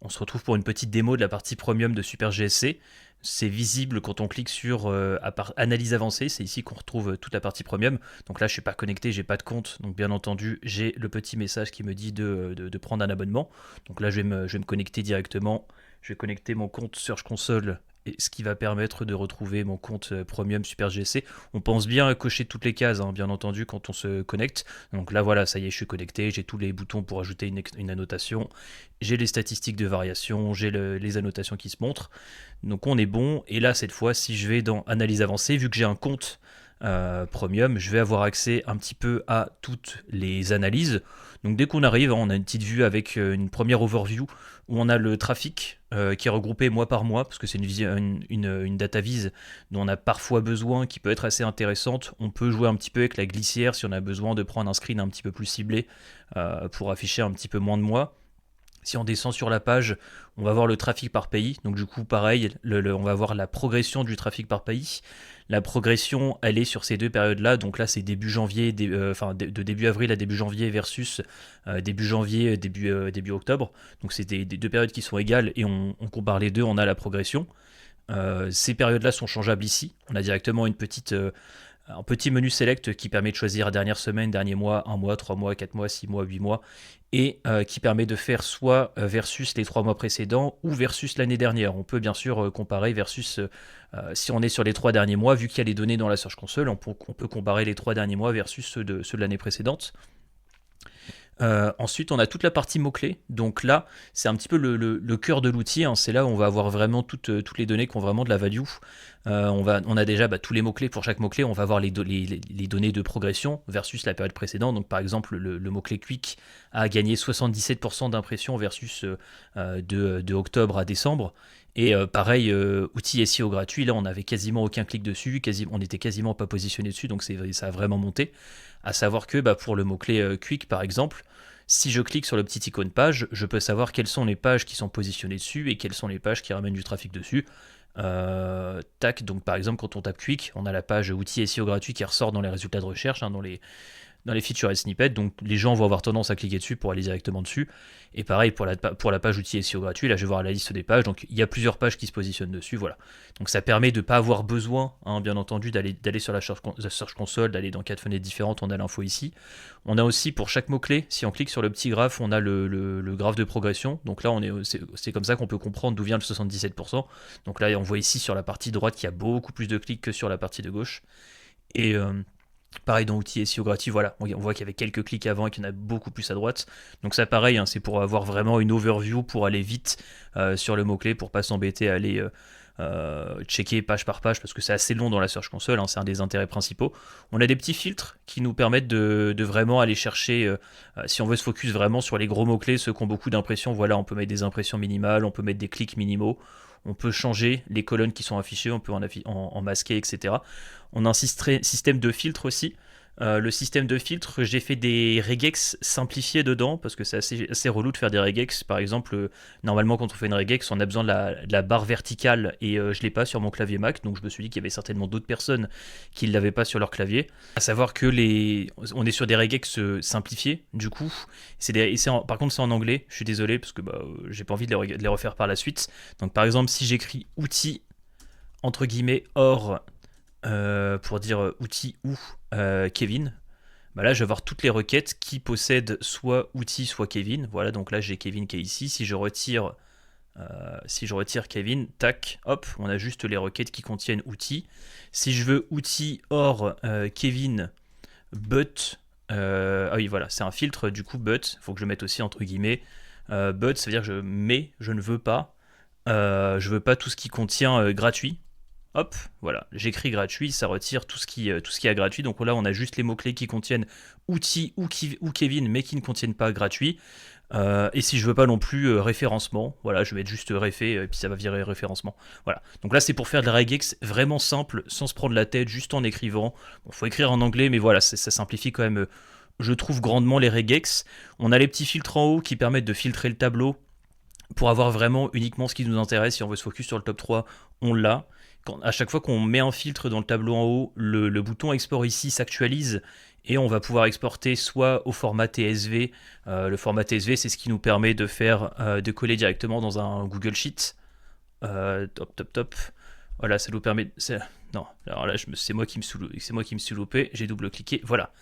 On se retrouve pour une petite démo de la partie premium de Super GSC. C'est visible quand on clique sur analyse avancée, c'est ici qu'on retrouve toute la partie premium. Donc là je ne suis pas connecté, j'ai pas de compte, donc bien entendu j'ai le petit message qui me dit de prendre un abonnement. Donc là je vais me connecter directement, je vais connecter mon compte Search Console, et ce qui va permettre de retrouver mon compte premium Super GSC. On pense bien cocher toutes les cases, hein, bien entendu, quand on se connecte. Donc là voilà, ça y est, je suis connecté, j'ai tous les boutons pour ajouter une annotation, j'ai les statistiques de variation, j'ai les annotations qui se montrent. Donc on est bon. Et là, cette fois, si je vais dans analyse avancée, vu que j'ai un compte premium, je vais avoir accès un petit peu à toutes les analyses. Donc dès qu'on arrive, on a une petite vue avec une première overview où on a le trafic qui est regroupé mois par mois, parce que c'est une data vise dont on a parfois besoin, qui peut être assez intéressante. On peut jouer un petit peu avec la glissière si on a besoin de prendre un screen un petit peu plus ciblé pour afficher un petit peu moins de mois. Si on descend sur la page, on va voir le trafic par pays. Donc du coup, pareil, on va voir la progression du trafic par pays. La progression, elle est sur ces deux périodes-là. Donc là, c'est début janvier, de début avril à début janvier versus début janvier, début octobre. Donc c'est des deux périodes qui sont égales et on compare les deux, on a la progression. Ces périodes-là sont changeables ici. On a directement un petit menu select qui permet de choisir dernière semaine, dernier mois, 1 mois, 3 mois, 4 mois, 6 mois, 8 mois, et qui permet de faire soit versus les 3 mois précédents ou versus l'année dernière. On peut bien sûr comparer versus, si on est sur les 3 derniers mois, vu qu'il y a les données dans la Search Console, on peut comparer les 3 derniers mois versus ceux de l'année précédente. Ensuite, on a toute la partie mots-clés. Donc là, c'est un petit peu le cœur de l'outil, hein. C'est là où on va avoir vraiment toutes les données qui ont vraiment de la value. On a déjà tous les mots-clés. Pour chaque mot-clé, on va voir les données de progression versus la période précédente. Donc par exemple, le mot-clé Quick a gagné 77% d'impression versus de octobre à décembre. Et pareil, outil SEO gratuit, là on n'avait quasiment aucun clic dessus, on n'était quasiment pas positionné dessus, donc ça a vraiment monté. À savoir que pour le mot-clé Quick par exemple, si je clique sur le petit icône page, je peux savoir quelles sont les pages qui sont positionnées dessus et quelles sont les pages qui ramènent du trafic dessus. Tac, donc par exemple quand on tape Quick, on a la page outil SEO gratuit qui ressort dans les résultats de recherche, hein, dans les features et snippets, donc les gens vont avoir tendance à cliquer dessus pour aller directement dessus. Et pareil pour la page outil SEO gratuit, là je vais voir la liste des pages, donc il y a plusieurs pages qui se positionnent dessus, voilà. Donc ça permet de ne pas avoir besoin, hein, bien entendu, d'aller sur la Search Console, d'aller dans 4 fenêtres différentes, on a l'info ici. On a aussi pour chaque mot-clé, si on clique sur le petit graphe, on a le graphe de progression, donc là c'est comme ça qu'on peut comprendre d'où vient le 77%. Donc là on voit ici sur la partie droite qu'il y a beaucoup plus de clics que sur la partie de gauche. Et pareil dans outils SEO gratuit, voilà, on voit qu'il y avait quelques clics avant et qu'il y en a beaucoup plus à droite. Donc ça pareil, hein, c'est pour avoir vraiment une overview, pour aller vite sur le mot-clé, pour pas s'embêter à aller checker page par page, parce que c'est assez long dans la Search Console, hein, c'est un des intérêts principaux. On a des petits filtres qui nous permettent de vraiment aller chercher, si on veut se focus vraiment sur les gros mots-clés, ceux qui ont beaucoup d'impressions, voilà, on peut mettre des impressions minimales, on peut mettre des clics minimaux, on peut changer les colonnes qui sont affichées, on peut en masquer, etc. On a un système de filtre aussi. Le système de filtre, j'ai fait des regex simplifiés dedans parce que c'est assez relou de faire des regex. Par exemple, normalement, quand on fait une regex, on a besoin de la barre verticale et je ne l'ai pas sur mon clavier Mac. Donc, je me suis dit qu'il y avait certainement d'autres personnes qui ne l'avaient pas sur leur clavier. À savoir que on est sur des regex simplifiés. Du coup, par contre, c'est en anglais. Je suis désolé parce que j'ai pas envie de les refaire par la suite. Donc, par exemple, si j'écris outil entre guillemets or pour dire outil ou Kevin, là je vais avoir toutes les requêtes qui possèdent soit outil soit Kevin. Voilà, donc là j'ai Kevin qui est ici. Si je retire Kevin, tac, hop, on a juste les requêtes qui contiennent outil. Si je veux outil or Kevin but, ah oui voilà, c'est un filtre du coup but, il faut que je mette aussi entre guillemets but, ça veut dire que je ne veux pas tout ce qui contient gratuit. Hop, voilà, j'écris gratuit, ça retire tout ce qui est gratuit. Donc là, on a juste les mots-clés qui contiennent outil ou Kevin, mais qui ne contiennent pas gratuit. Et si je veux pas non plus référencement, voilà, je vais mettre juste réfé, et puis ça va virer référencement. Voilà. Donc là, c'est pour faire de la regex vraiment simple, sans se prendre la tête, juste en écrivant. Bon, faut écrire en anglais, mais voilà, ça simplifie quand même, je trouve, grandement les regex. On a les petits filtres en haut qui permettent de filtrer le tableau pour avoir vraiment uniquement ce qui nous intéresse. Si on veut se focus sur le top 3, on l'a. À chaque fois qu'on met un filtre dans le tableau en haut, le bouton export ici s'actualise et on va pouvoir exporter soit au format TSV. Le format TSV, c'est ce qui nous permet de coller directement dans un Google Sheet. Top. Voilà, ça nous permet. Non, alors là, c'est moi qui me suis loupé. J'ai double-cliqué. Voilà.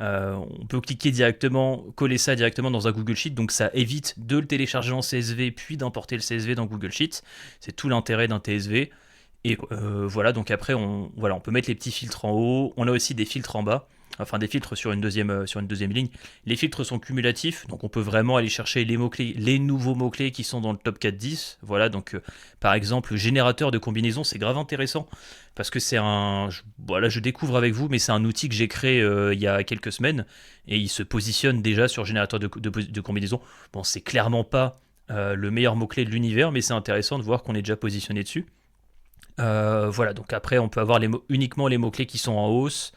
On peut cliquer directement, coller ça directement dans un Google Sheet, donc ça évite de le télécharger en CSV puis d'importer le CSV dans Google Sheet. C'est tout l'intérêt d'un TSV. Et voilà, donc après, on peut mettre les petits filtres en haut. On a aussi des filtres en bas, enfin des filtres sur une deuxième ligne. Les filtres sont cumulatifs, donc on peut vraiment aller chercher les mots-clés, les nouveaux mots-clés qui sont dans le top 4-10. Voilà, donc par exemple, générateur de combinaisons, c'est grave intéressant parce que je découvre avec vous, mais c'est un outil que j'ai créé il y a quelques semaines et il se positionne déjà sur générateur de combinaisons. Bon, c'est clairement pas le meilleur mot-clé de l'univers, mais c'est intéressant de voir qu'on est déjà positionné dessus. Voilà, donc après on peut avoir uniquement les mots-clés qui sont en hausse,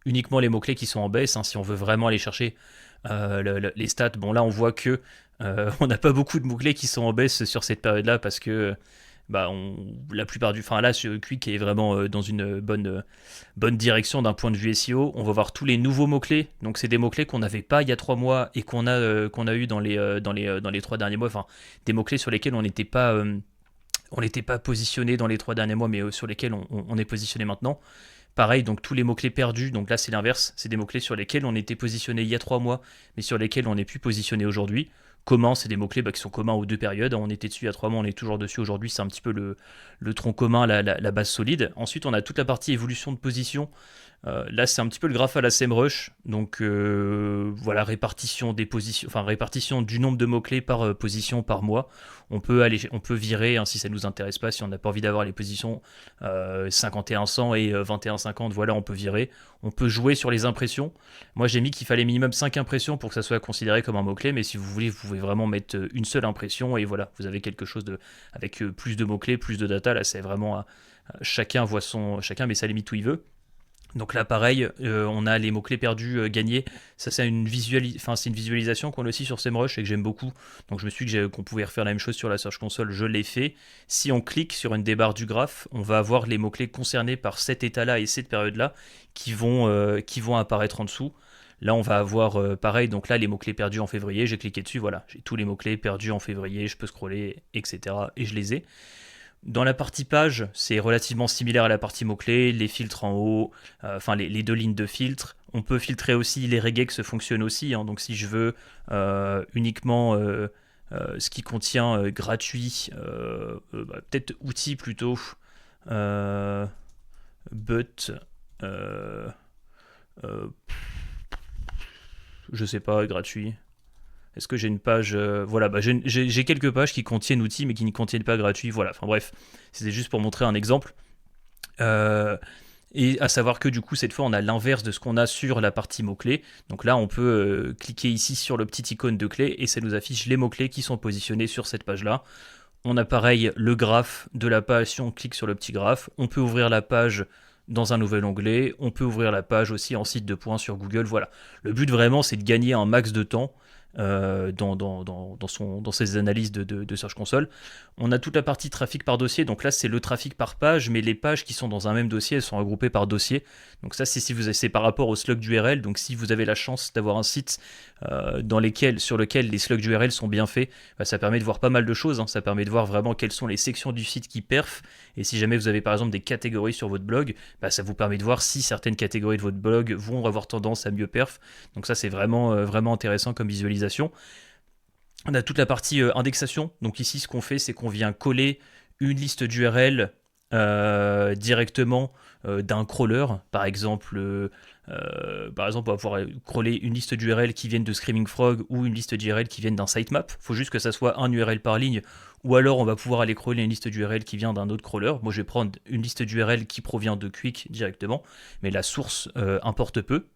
uniquement les mots-clés qui sont en baisse, hein, si on veut vraiment aller chercher les stats. Bon là on voit que on n'a pas beaucoup de mots-clés qui sont en baisse sur cette période-là parce que la plupart là Quick est vraiment dans une bonne direction d'un point de vue SEO. On va voir tous les nouveaux mots-clés, donc c'est des mots-clés qu'on n'avait pas il y a 3 mois et qu'on a eu dans les 3 derniers mois, enfin des mots-clés sur lesquels on n'était pas positionné dans les 3 derniers mois, mais sur lesquels on est positionné maintenant. Pareil, donc tous les mots-clés perdus, donc là c'est l'inverse, c'est des mots-clés sur lesquels on était positionné il y a 3 mois, mais sur lesquels on n'est plus positionné aujourd'hui. Comment, c'est des mots-clés qui sont communs aux 2 périodes. On était dessus il y a 3 mois, on est toujours dessus aujourd'hui, c'est un petit peu le tronc commun, la base solide. Ensuite, on a toute la partie évolution de position. Là, c'est un petit peu le graphe à la SEMrush. Donc voilà, répartition des positions, enfin répartition du nombre de mots-clés par position par mois. On peut virer hein, si ça ne nous intéresse pas, si on n'a pas envie d'avoir les positions 51-100 et 21-50, voilà, on peut virer. On peut jouer sur les impressions. Moi, j'ai mis qu'il fallait minimum 5 impressions pour que ça soit considéré comme un mot-clé, mais si vous voulez, vous pouvez vraiment mettre une seule impression et voilà, vous avez quelque chose avec plus de mots-clés, plus de data. Là, c'est vraiment chacun met sa limite où il veut. Donc là, pareil, on a les mots-clés perdus, gagnés. Ça, c'est une visualisation qu'on a aussi sur SEMrush et que j'aime beaucoup. Donc je me suis dit qu'on pouvait refaire la même chose sur la Search Console. Je l'ai fait. Si on clique sur une des barres du graphe, on va avoir les mots-clés concernés par cet état-là et cette période-là qui vont apparaître en dessous. Là, on va avoir pareil. Donc là, les mots-clés perdus en février, j'ai cliqué dessus. Voilà, j'ai tous les mots-clés perdus en février. Je peux scroller, etc. Et je les ai. Dans la partie page, c'est relativement similaire à la partie mots-clés, les filtres en haut, les 2 lignes de filtre. On peut filtrer aussi, les regex fonctionnent aussi, hein, donc si je veux uniquement ce qui contient gratuit, peut-être outils plutôt, but, je sais pas, gratuit. Est-ce que j'ai une page voilà, j'ai quelques pages qui contiennent outils mais qui ne contiennent pas gratuit. Voilà, enfin bref, c'était juste pour montrer un exemple. Et à savoir que du coup, cette fois, on a l'inverse de ce qu'on a sur la partie mots-clés. Donc là, on peut cliquer ici sur le petit icône de clé et ça nous affiche les mots-clés qui sont positionnés sur cette page-là. On a pareil le graphe de la page si on clique sur le petit graphe. On peut ouvrir la page dans un nouvel onglet. On peut ouvrir la page aussi en site de points sur Google. Voilà. Le but vraiment, c'est de gagner un max de temps dans ces analyses de Search Console. On a toute la partie trafic par dossier, donc là c'est le trafic par page, mais les pages qui sont dans un même dossier, elles sont regroupées par dossier. Donc ça c'est par rapport au slug d'URL, donc si vous avez la chance d'avoir un site sur lequel les slugs d'URL sont bien faits, ça permet de voir pas mal de choses, hein. Ça permet de voir vraiment quelles sont les sections du site qui perfent, et si jamais vous avez par exemple des catégories sur votre blog, ça vous permet de voir si certaines catégories de votre blog vont avoir tendance à mieux perf. Donc ça c'est vraiment intéressant comme visualisation. On a toute la partie indexation. Donc ici, ce qu'on fait, c'est qu'on vient coller une liste d'URL directement d'un crawler. Par exemple, on va pouvoir crawler une liste d'URL qui viennent de Screaming Frog ou une liste d'URL qui viennent d'un sitemap. Il faut juste que ça soit un URL par ligne. Ou alors, on va pouvoir aller crawler une liste d'URL qui vient d'un autre crawler. Moi, je vais prendre une liste d'URL qui provient de Quick directement. Mais la source importe peu.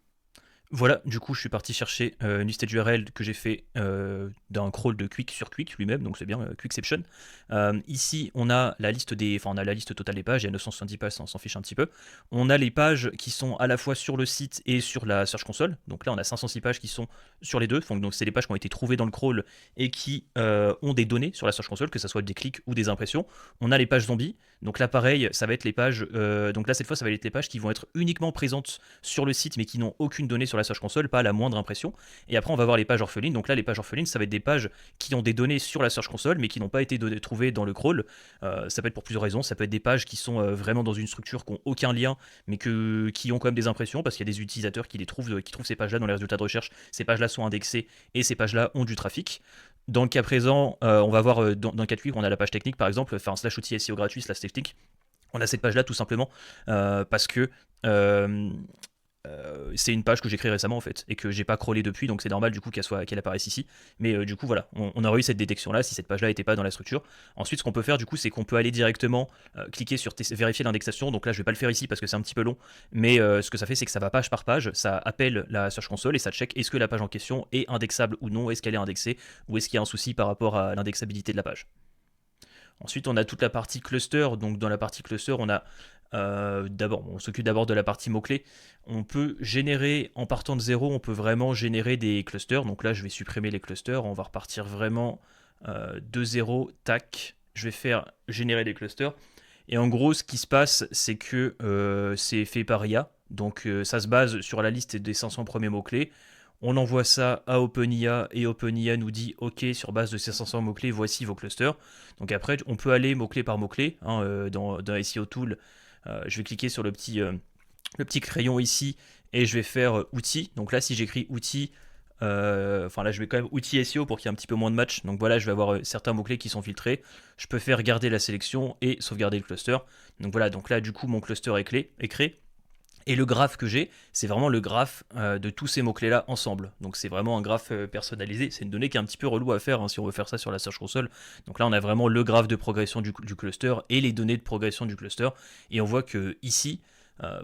Voilà, du coup, je suis parti chercher une liste d'URL que j'ai fait d'un crawl de Quick sur Quick lui-même, donc c'est bien Quickception. Ici, on a la liste totale des pages, il y a 970 pages, ça on s'en fiche un petit peu. On a les pages qui sont à la fois sur le site et sur la Search Console. Donc là, on a 506 pages qui sont sur les deux. Donc c'est les pages qui ont été trouvées dans le crawl et qui ont des données sur la Search Console, que ce soit des clics ou des impressions. On a les pages zombies. Donc là, pareil, ça va être les pages. Donc là, cette fois, ça va être les pages qui vont être uniquement présentes sur le site, mais qui n'ont aucune donnée sur sur la Search Console, pas la moindre impression. Et après, on va voir les pages orphelines. Donc là, les pages orphelines, ça va être des pages qui ont des données sur la Search Console, mais qui n'ont pas été trouvées dans le crawl. Ça peut être pour plusieurs raisons. Ça peut être des pages qui sont vraiment dans une structure qui n'ont aucun lien, mais qui ont quand même des impressions, parce qu'il y a des utilisateurs qui trouvent ces pages-là dans les résultats de recherche. Ces pages-là sont indexées et ces pages-là ont du trafic. Dans le cas présent, on va voir dans le cas de cuivre, on a la page technique par exemple, enfin slash outil SEO gratuit, slash technique. On a cette page-là tout simplement parce que c'est une page que j'ai créée récemment en fait et que j'ai pas crawlé depuis, donc c'est normal du coup qu'elle apparaisse ici. Mais du coup voilà, on aurait eu cette détection là si cette page là n'était pas dans la structure. Ensuite, ce qu'on peut faire du coup, c'est qu'on peut aller directement cliquer sur vérifier l'indexation. Donc là, je vais pas le faire ici parce que c'est un petit peu long, mais ce que ça fait, c'est que ça va page par page, ça appelle la Search Console et ça check est-ce que la page en question est indexable ou non, est-ce qu'elle est indexée ou est-ce qu'il y a un souci par rapport à l'indexabilité de la page. Ensuite, on a toute la partie cluster. Donc, dans la partie cluster, on a on s'occupe d'abord de la partie mots-clés. On peut générer, en partant de zéro, on peut vraiment générer des clusters. Donc là, je vais supprimer les clusters. On va repartir vraiment de zéro. Tac. Je vais faire générer des clusters. Et en gros, ce qui se passe, c'est que c'est fait par IA. Donc, ça se base sur la liste des 500 premiers mots-clés. On envoie ça à OpenIA et OpenIA nous dit OK, sur base de ces 500 mots-clés, voici vos clusters. Donc après, on peut aller mot-clé par mot-clé dans SEO Tool. Je vais cliquer sur le petit crayon ici et je vais faire outils. Donc là, si j'écris outils, là, je vais quand même outils SEO pour qu'il y ait un petit peu moins de match. Donc voilà, je vais avoir certains mots-clés qui sont filtrés. Je peux faire garder la sélection et sauvegarder le cluster. Donc voilà, donc là, du coup, mon cluster est créé. Et le graphe que j'ai, c'est vraiment le graphe de tous ces mots-clés-là ensemble. Donc c'est vraiment un graphe personnalisé. C'est une donnée qui est un petit peu relou à faire si on veut faire ça sur la Search Console. Donc là, on a vraiment le graphe de progression du cluster et les données de progression du cluster. Et on voit que ici,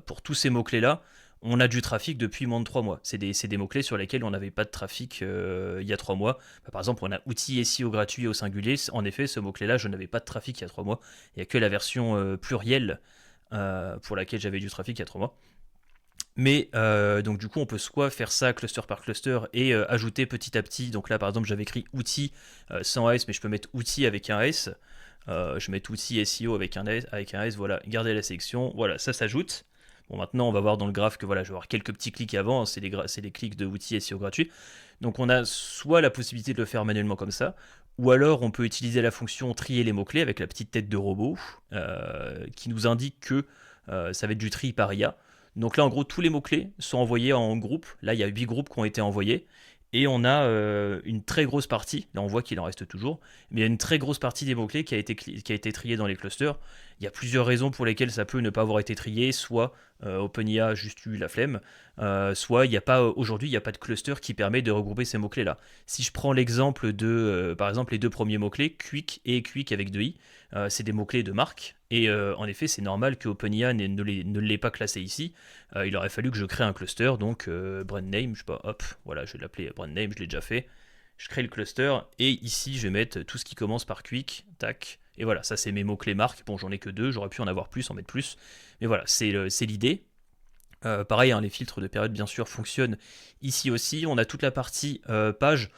pour tous ces mots-clés-là, on a du trafic depuis moins de 3 mois. C'est des mots-clés sur lesquels on n'avait pas de trafic il y a 3 mois. Par exemple, on a outils SEO gratuit au singulier. En effet, ce mot-clé-là, je n'avais pas de trafic il y a 3 mois. Il n'y a que la version plurielle pour laquelle j'avais du trafic il y a 3 mois. Mais donc du coup on peut soit faire ça cluster par cluster et ajouter petit à petit. Donc là par exemple j'avais écrit outils sans S, mais je peux mettre outils avec un S. Je vais mettre outils SEO avec un S, voilà, garder la sélection, voilà, ça s'ajoute. Bon, maintenant on va voir dans le graphe que voilà, je vais avoir quelques petits clics avant, c'est les clics de outils SEO gratuits. Donc on a soit la possibilité de le faire manuellement comme ça, ou alors on peut utiliser la fonction trier les mots-clés avec la petite tête de robot qui nous indique que ça va être du tri par IA. Donc là, en gros, tous les mots-clés sont envoyés en groupe. Là, il y a 8 groupes qui ont été envoyés. Et on a une très grosse partie, là on voit qu'il en reste toujours, mais il y a une très grosse partie des mots-clés qui a été triée dans les clusters. Il y a plusieurs raisons pour lesquelles ça peut ne pas avoir été trié, soit OpenIA a juste eu la flemme, soit aujourd'hui il n'y a pas de cluster qui permet de regrouper ces mots-clés-là. Si je prends l'exemple de, par exemple, les deux premiers mots-clés, Quick et Quick avec 2 i, c'est des mots-clés de marque, et en effet c'est normal que OpenIA ne l'ait pas classé ici. Il aurait fallu que je crée un cluster, donc brand name, je sais pas, hop, voilà, je vais l'appeler brand name, je l'ai déjà fait. Je crée le cluster, et ici je vais mettre tout ce qui commence par Quick, tac, et voilà, ça c'est mes mots-clés marques. Bon, j'en ai que 2, j'aurais pu en avoir plus, en mettre plus, mais voilà, c'est l'idée. Pareil, les filtres de période bien sûr fonctionnent ici aussi. On a toute la partie page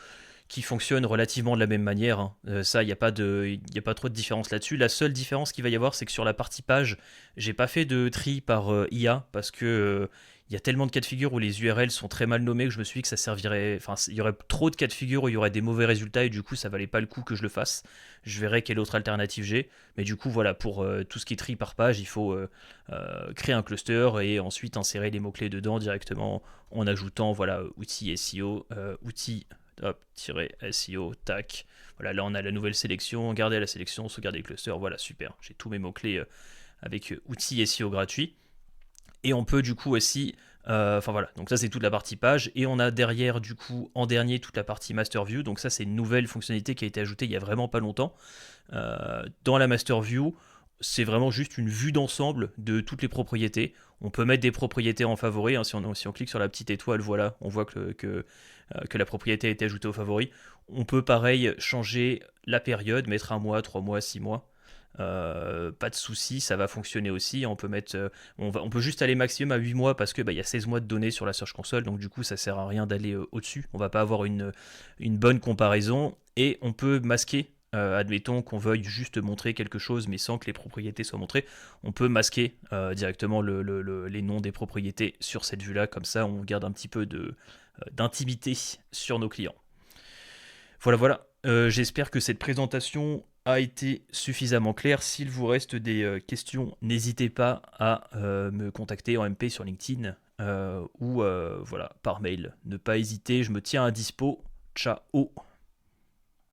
qui fonctionne relativement de la même manière. Ça, il n'y a pas trop de différence là-dessus. La seule différence qu'il va y avoir, c'est que sur la partie page, j'ai pas fait de tri par IA parce que il y a tellement de cas de figure où les URL sont très mal nommés que je me suis dit que ça servirait. Enfin, il y aurait trop de cas de figure où il y aurait des mauvais résultats et du coup, ça valait pas le coup que je le fasse. Je verrai quelle autre alternative j'ai. Mais du coup, voilà, pour tout ce qui est tri par page, il faut créer un cluster et ensuite insérer les mots-clés dedans directement en ajoutant, voilà, outils SEO, outils SEO, tac. Voilà, là on a la nouvelle sélection, garder la sélection, sauvegarder le cluster, voilà, super. J'ai tous mes mots-clés avec outils SEO gratuits. Et on peut du coup aussi, voilà, donc ça c'est toute la partie page. Et on a derrière du coup en dernier toute la partie Master View. Donc ça c'est une nouvelle fonctionnalité qui a été ajoutée il y a vraiment pas longtemps. Dans la Master View, c'est vraiment juste une vue d'ensemble de toutes les propriétés. On peut mettre des propriétés en favori. Si on clique sur la petite étoile, voilà, on voit que la propriété a été ajoutée au favori. On peut pareil changer la période, mettre 1 mois, 3 mois, 6 mois. Pas de souci, ça va fonctionner aussi. On peut juste aller maximum à 8 mois parce que y a 16 mois de données sur la Search Console, donc du coup ça sert à rien d'aller au-dessus. On va pas avoir une bonne comparaison et on peut masquer admettons qu'on veuille juste montrer quelque chose mais sans que les propriétés soient montrées, on peut masquer directement les noms des propriétés sur cette vue-là, comme ça on garde un petit peu d'intimité sur nos clients. Voilà. J'espère que cette présentation a été suffisamment claire. S'il vous reste des questions, n'hésitez pas à me contacter en MP sur LinkedIn ou par mail. Ne pas hésiter, je me tiens à dispo. Ciao.